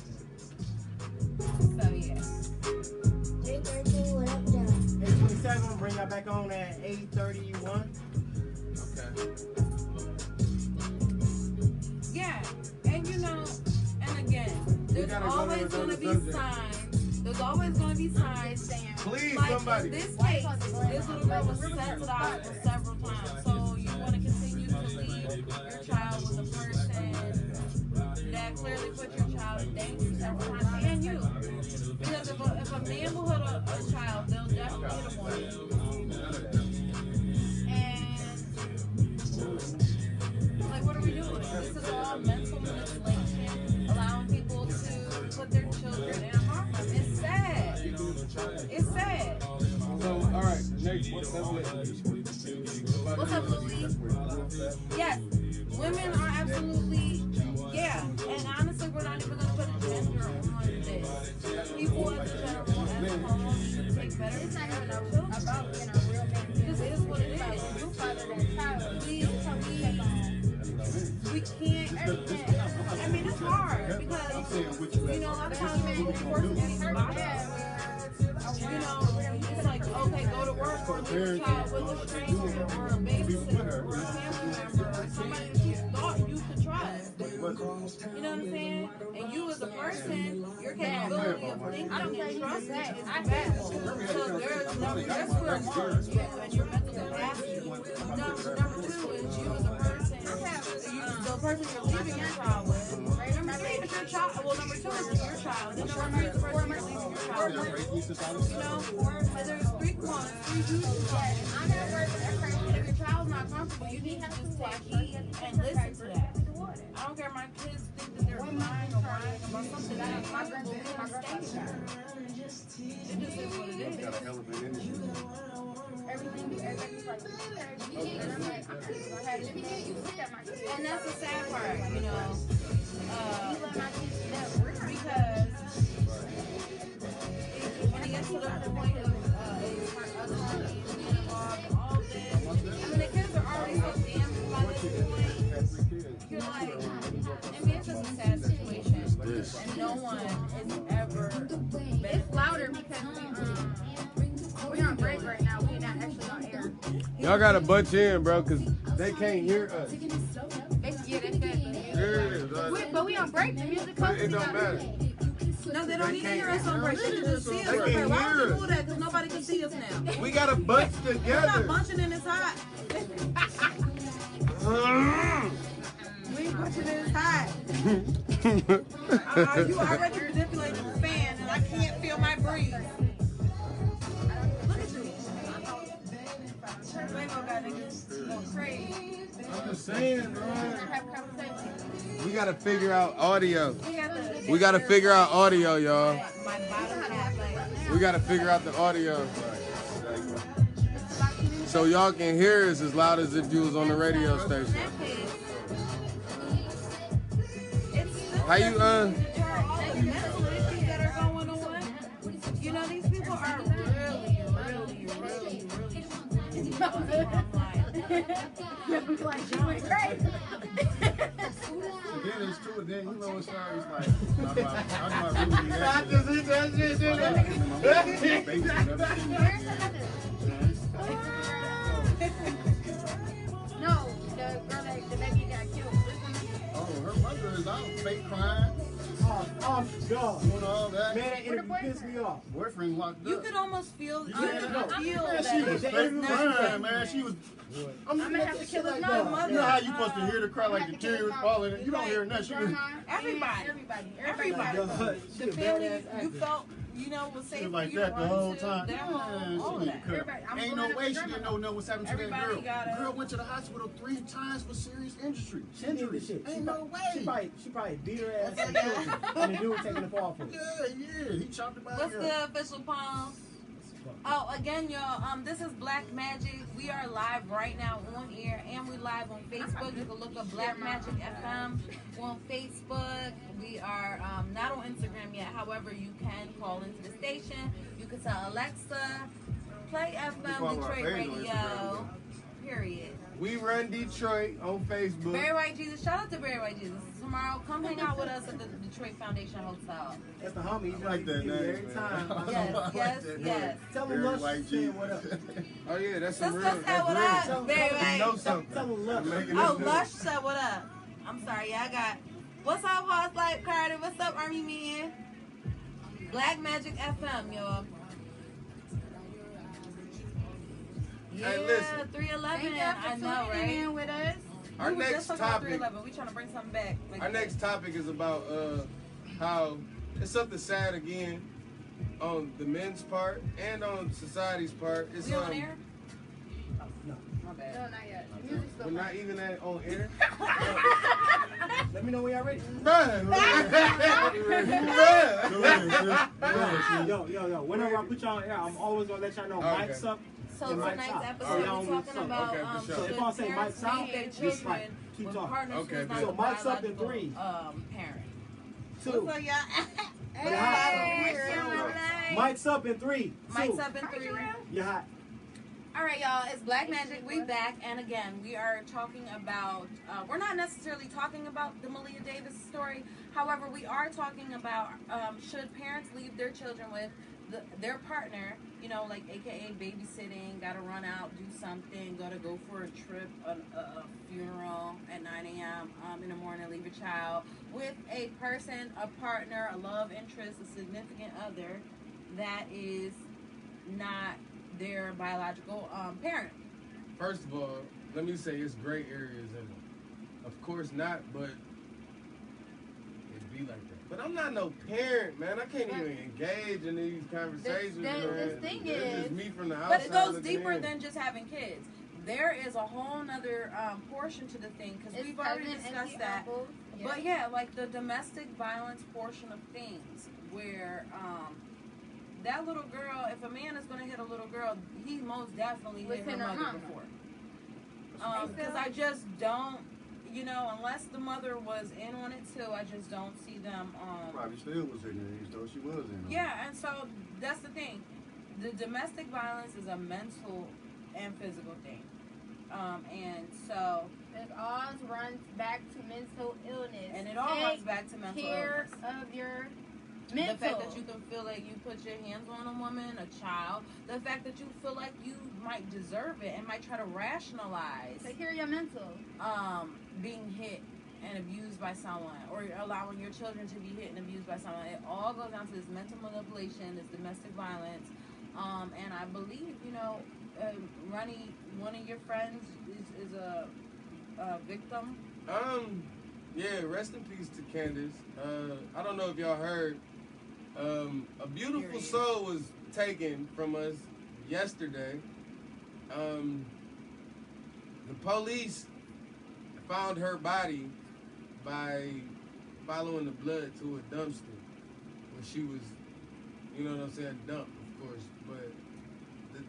So yeah. 313, what up, down? 8:27. Bring y'all back on at 8:31. Okay. Yeah, and you know, and again, there's always gonna be signs. There's always gonna be signs. Please, Like somebody. in this case, this little girl was sent to the hospital several times. So you want to continue to leave your child with a person that clearly put your child in danger several times, and you. Because if a man will hit a child, they'll definitely hit a woman. And like, what are we doing? This is all mental manipulation, allowing people to put their children in harm. It's sad. It's sad. So, all right, next one. What's up, Louis? Yes, women are absolutely, yeah. And honestly, we're not even going to put a gender on this. People in general as a whole need to take better It's not care even of their children. about being a real man. This is what it is. You father that child. We can't. I mean, it's hard because you know a lot of times people force things about us. You know, it's like okay, go to work or leave your child with a stranger or a babysitter or a family member or somebody that you thought you could trust. You know what I'm saying? And you as a person, your capability of thinking and trusting is bad. So that's where one, you and your mental capacity. Number two is you as a person. The person you're leaving your child with. Number three is your child. Well, number two is your child. Then number three is the person you're leaving your child with. You know, and there's three duties. And if your child's not comfortable, you need to just take heed and listen to that. I don't care if my kids think that they're lying or lying about something that is not going to be a mistake. It just is what it is. Everything's like, and I'm like, I'm not even gonna have you look at my kids. And that's the sad part, you know. You let my kids know. Because when it gets to the point of autonomy and being involved and all this, I mean, the kids are already so damaged by this point. You're like, I mean, it's just a sad situation. And no one is ever. It's louder because we're on break right now. We're not actually on air. Y'all gotta bunch in, bro, because they can't hear us. Yeah, they good. But we on break. The music comes. It don't matter. No, they don't need to hear us on break. They can just see us They on can break. Why hear would you us. do that? Because nobody can see us now. We gotta bunch We're not together. bunching in this hot. We ain't bunching in this hot. You already manipulated the fan, and I can't feel my breeze. Look at you. Rainbow got niggas go crazy. I'm just saying, bro. Have conversation. We gotta figure out audio. We We gotta figure out audio, y'all. my bottom half, like, We gotta figure out the audio. So y'all can hear us as loud as if you was on the radio station. How you, all the mental issues that are going on. You know, these people are really Like, she went crazy. Then it's true, then you know it's like, I'm not really I just hit that shit, didn't No, the girl that the baby got killed. fake crime, Oh, God. doing all that. Man, that interview pissed me off. Boyfriend locked You up. could almost feel. You I can't could know. feel Man, that she was it's fake not crying, genuine. man. She was. I'm gonna have to kill his mom. You know how you supposed to hear the cry like the tears falling, and you don't hear nothing. She was. Everybody. Everybody. The family you felt, was She safe was like for you that to the run whole to, time. their home, Man, all she of need that. to cut. I'm Ain't going no to way the she didn't grandma. know what's happening to that Everybody girl. gotta- Girl went to the hospital 3 times for serious injury. She did the shit. Ain't no She way. probably beat her ass and killed her. And the dude taking the fall for it. Yeah, he chopped her body What's up. the official poem? Oh, again, y'all. This is Black Magic. We are live right now on air, and we live on Facebook. You can look up Black Magic FM on Facebook. We are not on Instagram yet. However, you can call into the station. You can tell Alexa, play FM Detroit Radio. Period. We run Detroit on Facebook. Barry White Jesus. Shout out to Barry White Jesus. Tomorrow, come hang out with us at the Detroit Foundation Hotel. That's the homie. He's like that you name, every man. time. Yes. Tell him Very Lush white said Jesus. what up. Oh yeah, that's some Let's real. say That's what real. up, Barry You know White. something. Tell him Lush. Making Oh, this Lush said what up. I'm sorry, I got. What's up, Hoss Life Carter? What's up, Army Man? Black Magic FM, y'all. Yeah, Hey, listen. 311. Thank y'all I for know, tuning right? in with us. Our We were next just talking about topic. 311. We trying to bring something back. Like, Our next topic is about how it's something sad again on the men's part and on society's part. It's We on air? No. My bad. No, not yet. Music's still We're not even on air. Let me know when y'all ready. Run. Yo. Whenever I put y'all on air, I'm always gonna let y'all know Okay. mic's up. So and mic's tonight's out. episode y'all we're don't talking mix up. about Okay, for sure. So if should I say parents mic's out, leave their just children like keep with talking. partners Okay, who's not so the mic's up in biological, 3. parent. 2. What's up, y'all? But hot. Mic's up in 3. 2. Mike's up in 3. You're hot. All right, y'all. It's Black Magic. We back, and again, we are talking about. We're not necessarily talking about the Malia Davis story. However, we are talking about should parents leave their children with their partner, like AKA babysitting, got to run out, do something, got to go for a trip, a funeral at 9 a.m. In the morning, leave a child with a person, a partner, a love interest, a significant other that is not their biological parent. First of all, let me say it's gray areas in it. Of course not, but it be like that. But I'm not no parent, man. I can't even engage in these conversations, man. the thing It's just is- me from the outside. But it goes looking deeper in. than just having kids. There is a whole nother portion to the thing, because we've already discussed that. But yeah, like the domestic violence portion of things, where that little girl, if a man is going to hit a little girl, he most definitely hit her mother before. Because I just don't, unless the mother was in on it too, I just don't see them. Probably still was in there. You thought she was in there. Yeah, and so that's the thing. The domestic violence is a mental and physical thing. And so it all runs back to mental illness. And it all runs back to mental care illness. of your mental. The fact that you can feel like you put your hands on a woman, a child. The fact that you feel like you might deserve it and might try to rationalize. Take care of your mental. Being hit and abused by someone, or allowing your children to be hit and abused by someone. It all goes down to this mental manipulation, this domestic violence. And I believe, Ronnie, one of your friends is a victim. Yeah, rest in peace to Candace. I don't know if y'all heard. A beautiful soul was taken from us yesterday. The police found her body by following the blood to a dumpster where she was, dumped, of course. But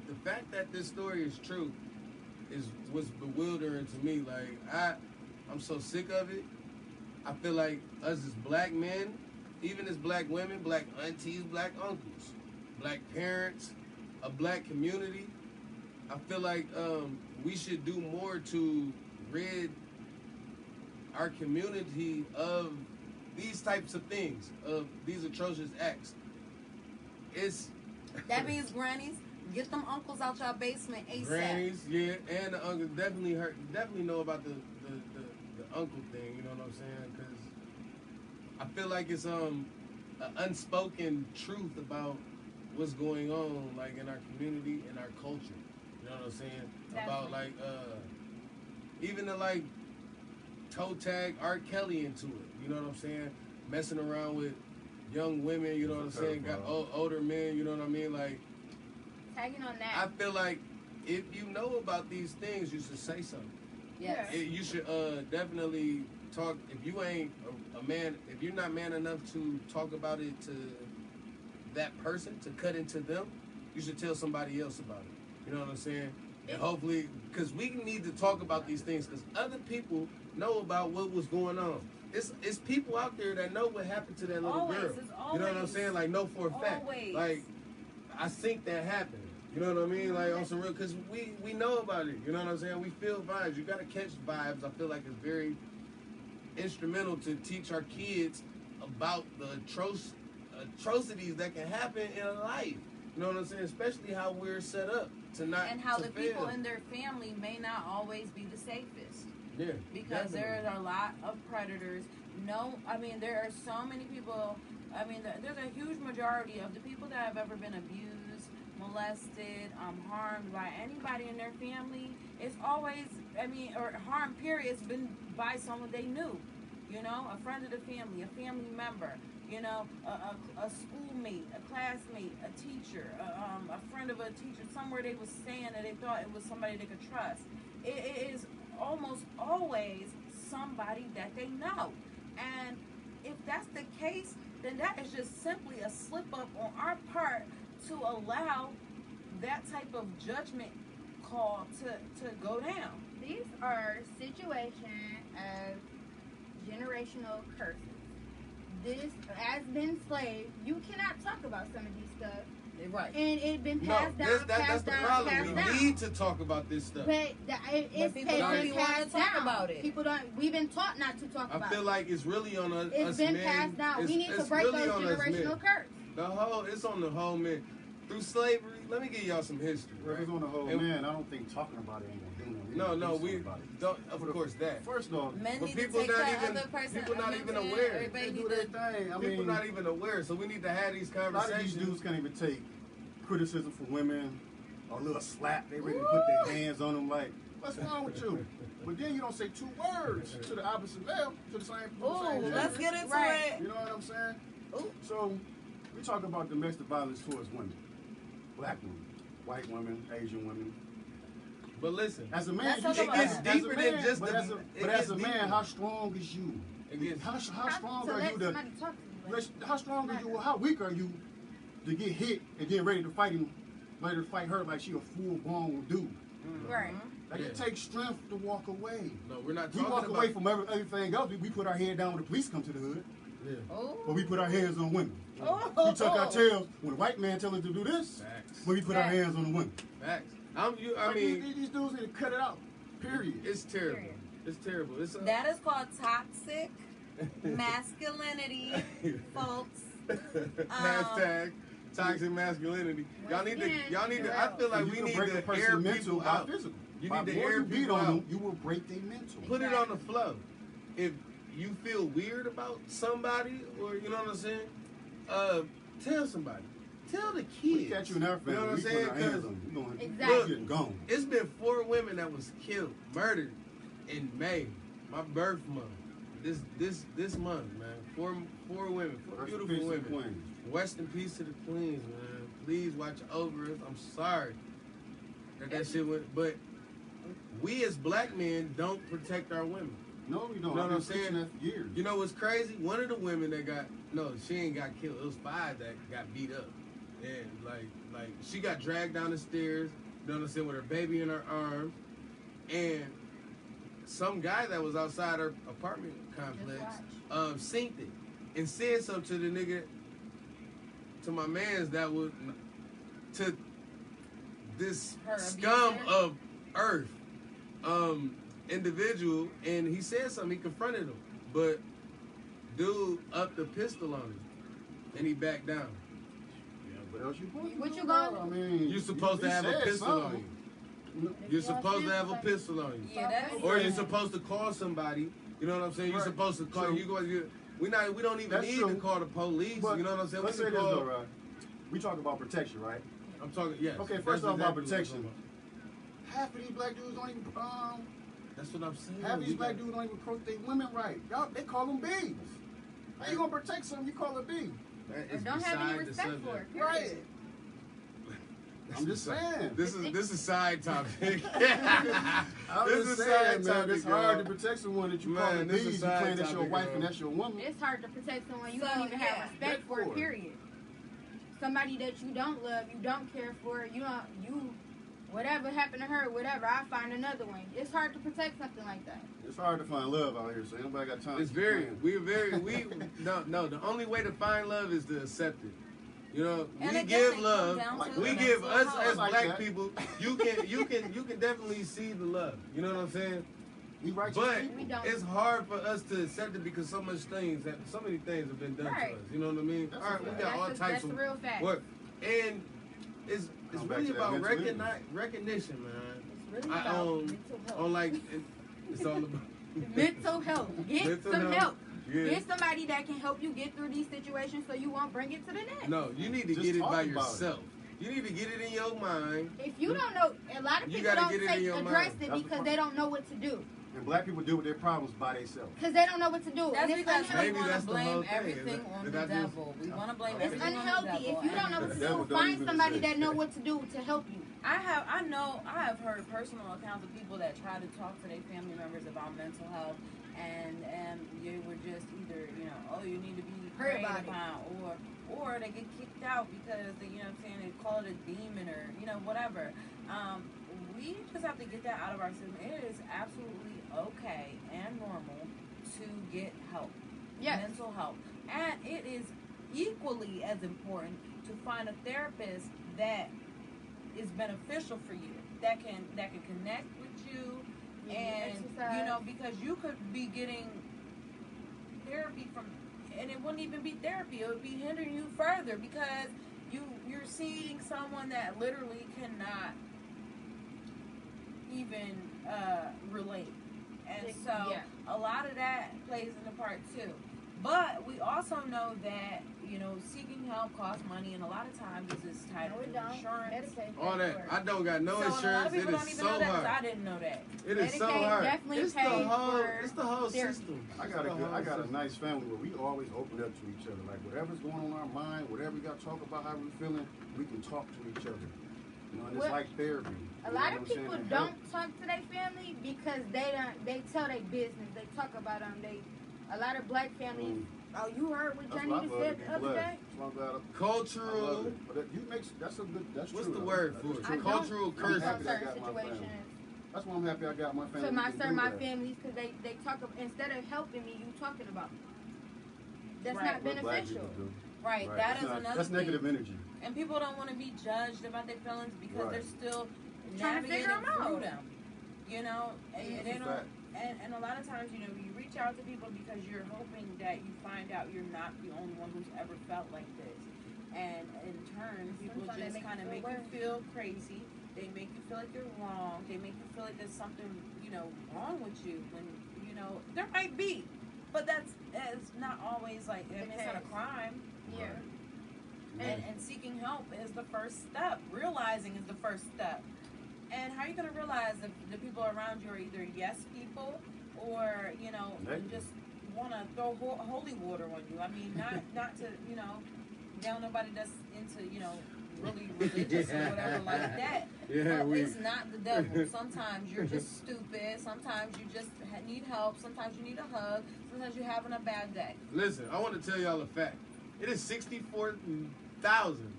the fact that this story is true was bewildering to me. Like, I'm so sick of it. I feel like us as black men, even as black women, black aunties, black uncles, black parents, a black community, I feel like we should do more to rid our community of these types of things, of these atrocious acts. That means grannies, get them uncles out your basement ASAP. Grannies, yeah, and the uncle definitely know about the uncle thing. You know what I'm saying? Because I feel like it's an unspoken truth about what's going on, like in our community and our culture. You know what I'm saying? About like even the like toe tag R. Kelly into it. You know what I'm saying? Messing around with young women. You know what I'm saying? Got older men. You know what I mean? Like tagging on that. I feel like if you know about these things, you should say something. Yes. You should definitely talk. If you ain't a man, if you're not man enough to talk about it to that person, to cut into them, you should tell somebody else about it. You know what I'm saying? And hopefully, because we need to talk about these things, because other people know about what was going on. It's people out there that know what happened to that little girl. You know what I'm saying? Like, know for a fact. Like, I think that happened. You know what I mean? Like, on some real, because we know about it. You know what I'm saying? We feel vibes. You got to catch vibes. I feel like it's very instrumental to teach our kids about the atrocities that can happen in life. You know what I'm saying? Especially how we're set up to not and how to the fail. people in their family may not always be the safest. Yeah, because there are a lot of predators. No, I mean there are so many people. I mean there's a huge majority of the people that have ever been abused, molested, harmed by anybody in their family. It's always, I mean, or harmed period. It's been by someone they knew. You know, a friend of the family, a family member. You know, a schoolmate, a classmate, a teacher, a friend of a teacher. Somewhere they was saying that they thought it was somebody they could trust. It is almost always somebody that they know. And if that's the case, then that is just simply a slip up on our part to allow that type of judgment call to go down. These are situations of generational curses. This, as been slave, you cannot talk about some of these stuff. Right. And it's been passed down, that's the problem. We need to talk about this stuff. But it's people don't been want to passed talk down. about it. People don't. We've been taught not to talk about it. I feel like it's really on us. It's been men. passed down. We need to It's break really those on us men. generational curses. It's on the whole man. Through slavery, let me give y'all some history. Well, Right? it's on the whole man. I don't think talking about it ain't gonna do nothing. No, we don't. Of course, that. First off, Men but need to people take not that even other person. people not even mention, aware. everybody they need do to- their thing. I People mean, not even aware. So we need to have these a lot of conversations. these dudes can't even take criticism from women, a little slap. They ready to put their hands on them like, what's wrong with you? But then you don't say two words to the opposite level, to the same. Ooh, let's get into it. You know what I'm saying? Ooh. So we talk about domestic violence towards women, black women, white women, Asian women. But listen, As a man, Let's talk you about gets that. deeper than just but the- as a, it but gets as a man, deeper. how strong is you? It gets- How strong to are let you to? somebody talk to you. How strong are you? How weak are you to get hit and then ready to fight him, ready to fight her like she a full-blown dude? Right. Like it Yeah. takes strength to walk away. no, we're not We talking walk about. away from everything else. We put our head down when the police come to the hood, Yeah. but we put our hands on women. Oh. We tuck our tails when a white man tell us to do this. Facts. When we put our hands on the women. Facts. I Like, mean, these dudes need to cut it out. Period. it's terrible. Period. It's terrible. It's That is called toxic masculinity, folks. Hashtag toxic masculinity. Y'all need to. I feel like You we can need break a to person air mental people by out. physical. You By need to more air you beat people on out. them, you will break their mental. Put it on the flow. If you feel weird about somebody, or you know what I'm saying, tell somebody. Tell the kids. We catch you in our family. You know what I'm we saying? put our hands 'Cause on you. You going Exactly. getting gone. it's been 4 women that was killed, murdered in May, my birth month. This month, man. Four women, four Rest in beautiful peace to the women. queens. Rest in peace to the queens, man. Please watch over us. I'm sorry that shit went, but we as black men don't protect our women. No, we don't. You know I've what been I'm saying? preaching that for years. You know what's crazy? One of the women that she ain't got killed. It was 5 that got beat up. And like she got dragged down the stairs, you know what I'm saying, with her baby in her arms. And some guy that was outside her apartment complex synced it and said something to the nigga, to my mans that would, to this Her scum abuser? of earth individual, and he said something, he confronted him, but dude upped the pistol on him and he backed down. Yeah, but else you What you gonna? gonna- I mean, You're supposed to have a said pistol on something. you. You're supposed to have a pistol on you. Yeah, that's Or you're supposed to call somebody. You know what I'm saying? You're Right. supposed to call. So- You go. We don't even That's need true. to call the police. But You know what I'm saying? let's We say can this call. though, right? We talk about protection, right? I'm talking. Yes. Okay, that's first off about exactly what I'm protection. talking Half of these black dudes don't even about. That's what I'm saying. half of We these black got- dudes don't even protect their women right. Y'all, they call them bees. How you gonna protect something you call a bee? that Or is don't have any beside the respect for subject. it. Right. Period. I'm just saying. This is side topic. I'm This just is saying, side man. topic, It's hard y'all. to protect someone that you Man, call a this is bees. You side claim that's your topic, wife y'all. and that's your woman. It's hard to protect someone you So, don't even yeah. have respect for. For it. Period. Somebody that you don't love, you don't care for, whatever happened to her, whatever. I find another one. It's hard to protect something like that. It's hard to find love out here, so ain't nobody got time. It's to very, complain. no. The only way to find love is to accept it. You know, And we again, give it comes love. down to We mental give us health. as Like black that. people. You can definitely see the love. You know what I'm saying? We righteous But people. We don't. it's hard for us to accept it because so many things have been done Right. to us. You know what I mean? That's All right, a we fact. got all That's types a of real fact. work, and it's Come back really to that about mental illness. recognition, man. It's really I about own mental health. on like it's all about Mental health. Get Mental some health. help. Yeah. Get somebody that can help you get through these situations so you won't bring it to the next. No, you need to Just get it talk by about it. yourself. You need to get it in your mind. If you don't know, a lot of You people gotta don't get it in your address mind. it That's the because problem. they don't know what to do. And black people deal with their problems by themselves. Because they don't know what to do. That's and it's because we unhealthy. Maybe want that's to the whole blame thing. everything on Did the I just- devil. We want to blame It's everything on the unhealthy. devil. If you don't know what The to devil do, don't find even somebody exist. that know what to do to help you. I have heard personal accounts of people that try to talk to their family members about mental health, and you were just either you need to be Pray prayed about it. upon, or they get kicked out because they they call it a demon or whatever. We just have to get that out of our system. It is absolutely okay and normal to get help, Yes. mental help, and it is equally as important to find a therapist that is beneficial for you, that can connect with you, and Exercise. because you could be getting therapy from, and it wouldn't even be therapy, it would be hindering you further because you're seeing someone that literally cannot even relate, and so Yeah. a lot of that plays into part too. But we also know that seeking help costs money, and a lot of times it's tied No, to it don't. insurance. Medicaid All pays that. for it. I don't got no So and a lot insurance. of people It don't is even so know that because hard. I didn't know that. It is so Medicaid hard. definitely It's the pays whole for therapy. system. I got a nice family where we always open up to each other. Like whatever's going on in our mind, whatever we got to talk about, how we're feeling, we can talk to each other. And it's Well, like therapy. A You lot know of what I'm saying? people It don't helps. talk to their family because they tell their business. They talk about them. A lot of black families. Oh, you heard what That's Johnny why I just love to said be the other blessed. day? That's why I'm glad I love Cultural. it. But that's What's true, the though. word That's for it? true. I Cultural don't curses. talk Happy that I certain got my family. situations That's why I'm happy I got my family. to my We can do my that. families because they talk instead of helping me, you talking about me. That's Right. not What black beneficial. people do. Right, that That's is not- another That's thing. negative energy. And people don't want to be judged about their feelings because Right. they're still Trying to figure navigating them through out. them. And That's they a don't. fact. And a lot of times, you reach out to people because you're hoping that you find out you're not the only one who's ever felt like this. And in turn, people Sometimes they just make kind of you make feel you worse. feel crazy. They make you feel like you're wrong. They make you feel like there's something, wrong with you. When, there might be. But that's not always like, it's not a crime. Yeah. And seeking help is the first step. Realizing is the first step. And how are you going to realize if the people around you are either yes people or, Negative. just want to throw holy water on you? I mean, not to, down nobody that's into, really religious or whatever like that. Yeah, But it's not the devil. Sometimes you're just stupid. Sometimes you just need help. Sometimes you need a hug. Sometimes you're having a bad day. Listen, I want to tell y'all a fact. It is 64,000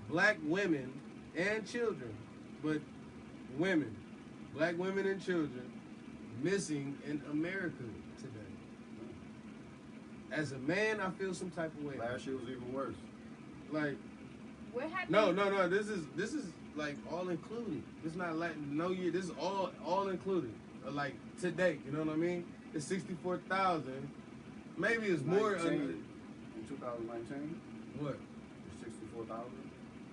black women and children, but black women and children, missing in America today. As a man, I feel some type of way. Last year was even worse. Like, What happened? no. This is like all included. It's not like no year. This is all included. Like today, you know what I mean? It's 64,000. Maybe it's more. 19, in 2019, What? it's 64,000.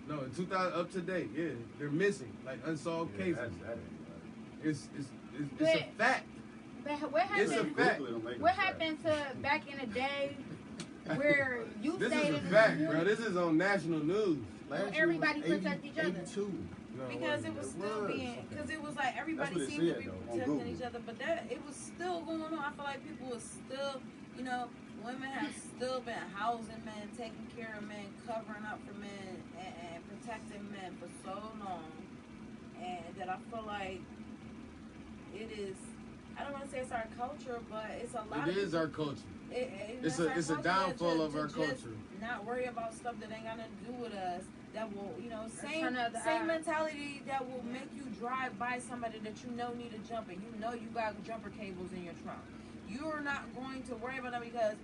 No, in 2000 up to date. Yeah, they're missing like unsolved cases. That ain't right. It's a But- fact. But what It's a happened? fact. What happened to back in the day where you This stayed is a in the fact, community? bro. This is on national news. Well, everybody protect each other. 82. No, Because it was still being, because it was like everybody That's what it seemed to said, be though, on protecting Google. each other, but that it was still going on. I feel like people was still, you know, women have still been housing men, taking care of men, covering up for men, and protecting men for so long, and that I feel like it is. I don't want to say it's our culture, but it's a lot. It is our culture. It's our a culture downfall to of our just culture. Not worry about stuff that ain't got nothing to do with us. That will, you know, same turn out the same eye. mentality that will make you drive by somebody that you know need a jumper. You know you got jumper cables in your trunk. You're not going to worry about them because,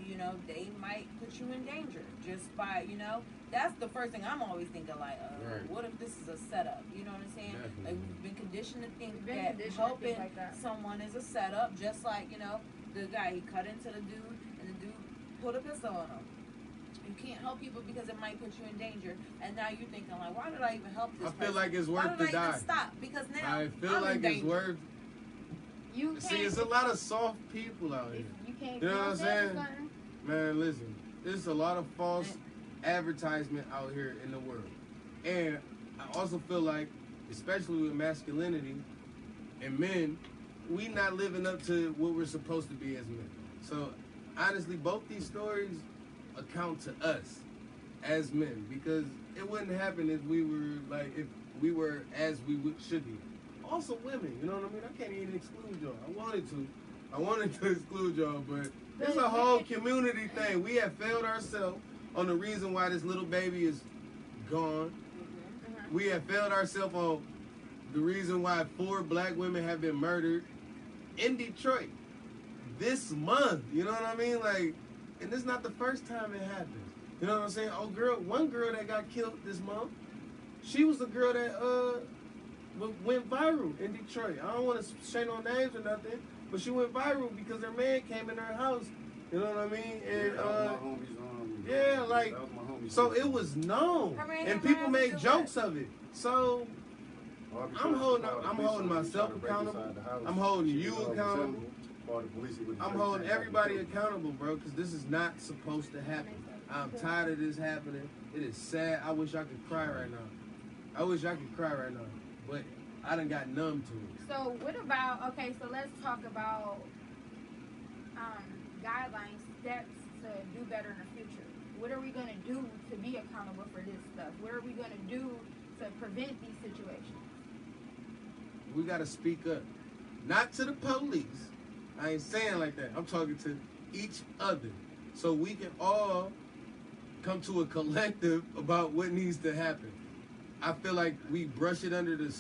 you know, they might put you in danger just by, you know. That's the first thing I'm always thinking, like, Right. what if this is a setup? You know what I'm saying? Definitely. Like, we've been conditioned to think Been that conditioned to helping think like that. someone is a setup, just like, you know, the guy, he cut into the dude, and the dude put a pistol on him. You can't help people because it might put you in danger, and now you're thinking like, why did I even help this I feel person? like it's Why worth did to I die. even stop? Because now I feel I'm like in it's danger. worth. You can't. See, it's a lot of soft people out here. You can't. You know what I'm don't say saying? something. Man, listen, there's a lot of false advertisement out here in the world. And I also feel like, especially with masculinity and men, we not living up to what we're supposed to be as men. So, honestly, both these stories account to us as men because it wouldn't happen if we were as we should be. Also women, you know what I mean? I can't even exclude y'all. I wanted to exclude y'all, but it's a whole community thing. We have failed ourselves on the reason why this little baby is gone. We have failed ourselves on the reason why 4 black women have been murdered in Detroit this month. You know what I mean? Like, and this is not the first time it happened. You know what I'm saying? One girl that got killed this month, she was the girl that went viral in Detroit. I don't want to say no names or nothing, but she went viral because her man came in her house. You know what I mean? And that was my homie's, yeah, like, that was my homie's so sister. it was known, Her man and had people nothing made to do jokes with of it. So I'm holding myself accountable. I'm holding you accountable. I'm holding everybody accountable, bro, because this is not supposed to happen. I'm tired of this happening. It is sad. I wish I could cry right now. But I done got numb to it. So what about, okay, so let's talk about guidelines, steps to do better in the future. What are we going to do to be accountable for this stuff? What are we going to do to prevent these situations? We got to speak up. Not to the police. I ain't saying like that. I'm talking to each other. So we can all come to a collective about what needs to happen. I feel like we brush it under the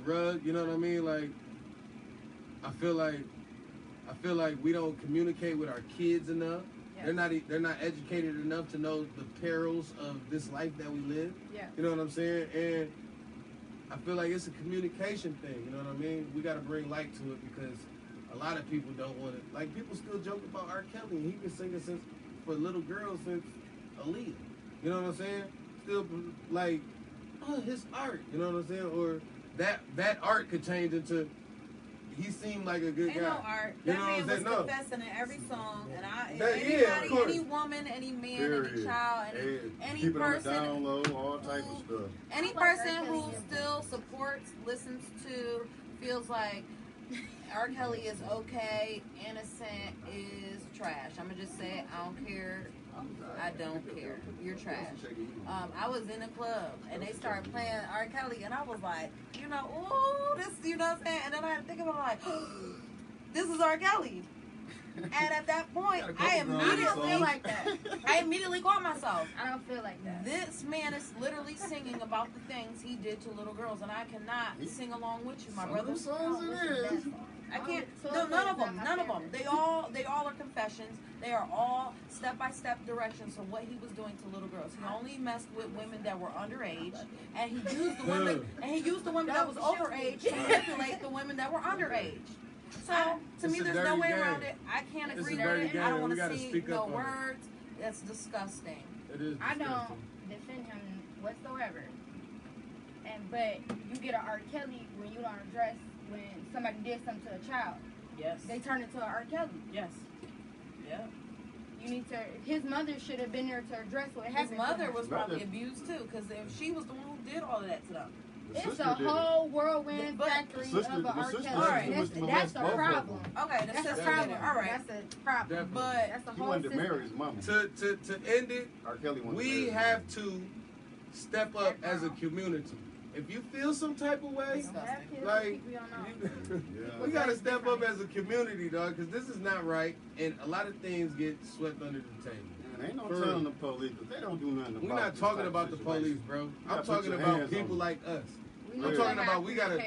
rug, you know what I mean? Like, I feel like we don't communicate with our kids enough. Yeah. They're not educated enough to know the perils of this life that we live. Yeah. You know what I'm saying? And I feel like it's a communication thing, you know what I mean? We got to bring light to it because a lot of people don't want it. Like, people still joke about R. Kelly. He been singing for little girls since Aaliyah. You know what I'm saying? Still, like, oh, his art. You know what I'm saying? Or that art could change into, he seemed like a good Ain't guy. no art. You That know what man I'm was saying? No. confessing in every song, and Yeah, of anybody, course. any woman, any man, Period. any child, any Keep it on the person, down low, all type of stuff. any person who still supports, listens to, feels like R. Kelly is okay, innocent, is trash. I'm gonna just say it. I don't care. I don't care. You're trash. I was in a club and they started playing R. Kelly, and I was like, you know, ooh, this, you know what I'm saying? And then I had to think about it, like, this is R. Kelly. And at that point, I immediately caught myself. I don't feel like that. This man is literally singing about the things he did to little girls, and I cannot sing along with you, my brother. Songs it is. I can't. No, none of them. None of them. They all are confessions. They are all step-by-step directions of what he was doing to little girls. He only messed with women that were underage, and he used the women. And he used the women that was overage to manipulate the women that were underage. So to me, It's a there's no dirty way game. around it. I can't It's agree a with dirty it. I game. don't We want to gotta see speak no up on it. words. That's disgusting. It is I disgusting. don't defend him whatsoever. But you get an R. Kelly when you don't address when somebody did something to a child. Yes. They turn it to R. Kelly. Yes. Yeah. You need to. His mother should have been there to address what happened. His mother to him. was probably abused too, because she was the one who did all of that to them. It's a whole whirlwind factory of a R. Kelly. That's the problem. Okay, the That's sister a problem. did it. All right. That's a problem. But that's a He whole wanted to system. marry his mama. To end it, R. Kelly wanted to we marry his have mama. to step up as a community. If you feel some type of way, like we gotta step up as a community, dog, because this is not right, and a lot of things get swept under the table. Man, ain't no telling the police, because they don't do nothing about it. We're not talking about the police, bro. I'm talking about people like us. I'm talking about we gotta,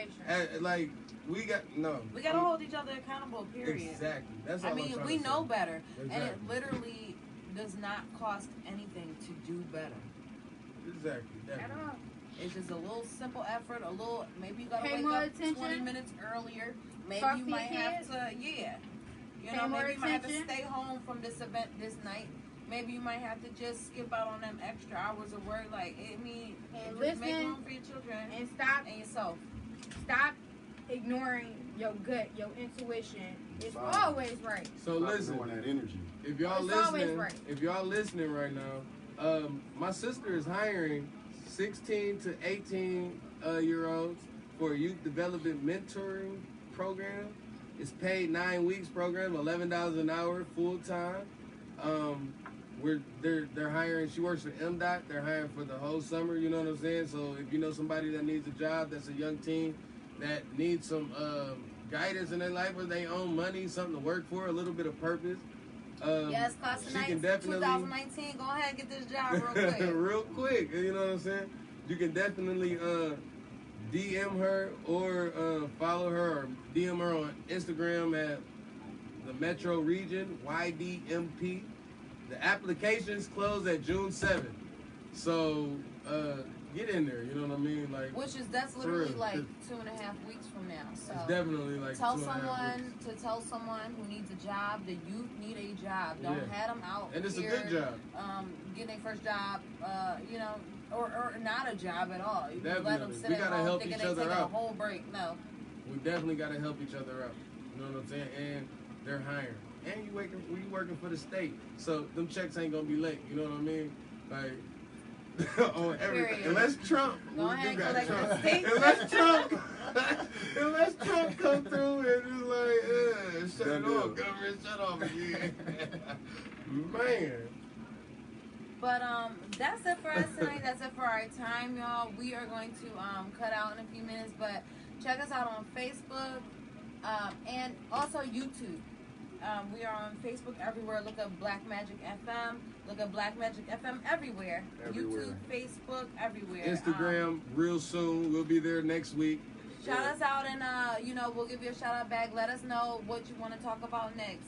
like, we gotta hold each other accountable. Period. Exactly. That's all I mean, I'm trying we to know say. better, and it Exactly. literally does not cost anything to do better. Exactly. At all. It's just a little simple effort, a little, maybe you gotta Pay wake more up attention. 20 minutes earlier. Maybe Talk you to your might have kids. to, yeah. You Pay know, more maybe you might have to attention. stay home from this event this night. Maybe you might have to just skip out on them extra hours of work. Like, I mean, And just make listen, room for your children and stop and yourself. Stop ignoring your gut, your intuition. It's Fine. always right. So Stop listen, ignoring that energy. if y'all It's always listening, right. if y'all listening right now, my sister is hiring 16 to 18 year olds for a youth development mentoring program. It's paid 9 weeks program, $11 an hour, full time. They're hiring. She works for MDOT. They're hiring for the whole summer. You know what I'm saying? So if you know somebody that needs a job, that's a young teen that needs some guidance in their life, or they own money, something to work for, a little bit of purpose. Yes, class of she can definitely 2019. Go ahead and get this job real quick. real quick. You know what I'm saying? You can definitely DM her or follow her or DM her on Instagram at the Metro Region YDMP. The applications close at June 7th, so get in there. You know what I mean? Like, That's for literally real. like 2.5 weeks from now. So It's definitely like tell 2.5 someone weeks. to tell someone who needs a job. The youth need a job. Don't Yeah. have them out And it's a here, good job. Getting their first job. You know, or not a job at all. You just let them Definitely. sit We at gotta home help thinking each they other taking out. a whole break. No. We definitely got to help each other out. You know what I'm saying? And they're hiring. And you working for the state, so them checks ain't gonna be late. You know what I mean? Like on everything. Period. Unless Trump, Go we ahead do and got collect Trump. the state. Unless Trump come through and just like, shut Done it deal. off, government, shut off again. Man. But that's it for us tonight. That's it for our time, y'all. We are going to cut out in a few minutes, but check us out on Facebook and also YouTube. We are on Facebook everywhere. Look up Black Magic FM. Look up Black Magic FM everywhere. Everywhere. YouTube, Facebook, everywhere. Instagram real soon. We'll be there next week. Shout us out and we'll give you a shout out back. Let us know what you want to talk about next.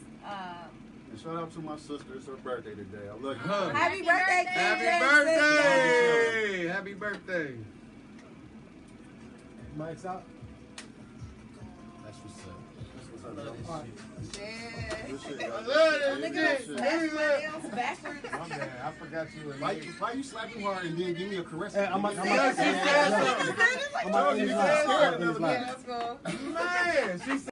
And shout out to my sister. It's her birthday today. I love you. Huh. Happy birthday, Happy KJ, birthday! Happy birthday! Mike's out. That's what's up. That's what's up, All right. Yeah. Good shit, I y'all. love that Look shit. at us. That's somebody else backwards. My bad. I forgot you. Why you slap him hard and then give me a caress? Hey, I'm Yeah, she said something. I'm Oh, you said I'm something. Yeah, let's go. Man, she said